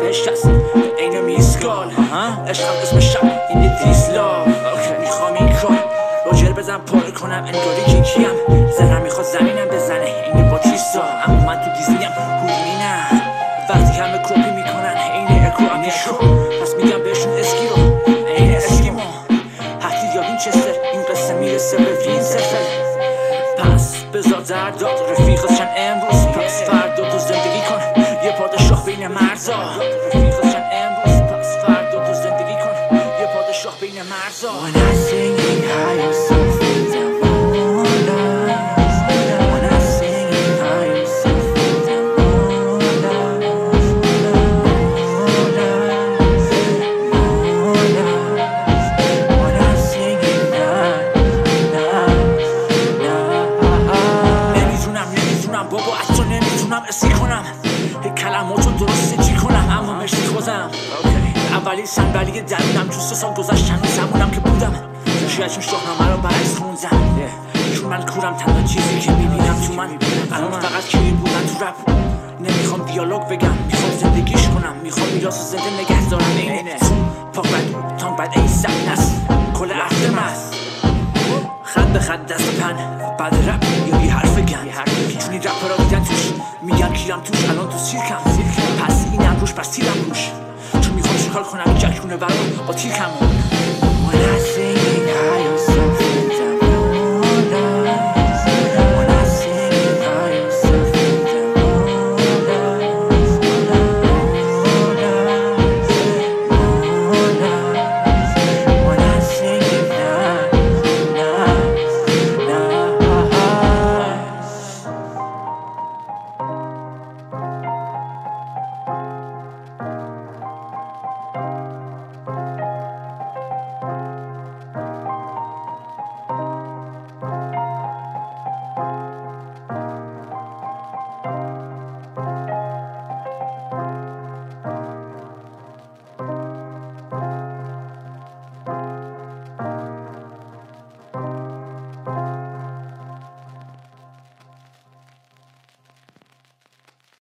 عشق هست عین میسکال عشقم اسم شب این دیسلا میخوام این کار راجر بزن پاره کنم انگاری که کیم زنم میخواد زمینم بزنه این با تیستا اما من تو دیزنیم هودینم وقتی همه کپی میکنن این اکو امیشو پس میگم بهشون اسکیرو این اسکیمو حتی یا وینچستر این قصه میرسه به وینسفل پس بذار درداد رفیقت چند امروز پس فردا تو زندگی کن یه پادشاه بین مرزا رفیقت چند امروز پس فردا تو زندگی کن یه پادشاه بین مرزا When I sing it high or something down When I sing it high or something down When I sing it نمیتونم بابا از تو نمیتونم اسی کنم کلماتو درست چی کنم اما مشتی خوزم اولی صندلی درونم تو 3 سال گذشت هنوز زمونم که بودم شاید چون شاهنامه رو برعکس خوندم چون من کورم تنها چیزی که میبینم تو من الان فقط کلید بودن تو رپ نمیخوام دیالوگ بگم میخوام زندگیش کنم میخوام میراث زنده نگه دارم اینه پاک بد تانگ بد ای سبن است کل افتم است خط به خط دست پن بعد رپ یا یه حرف گن چون این رپ را دیدن توش میگن کیرم توش الان تو سیرکم پس اینم روش پس تیرم روش چون میخوام شکار کنم جکونه برام با تیرکم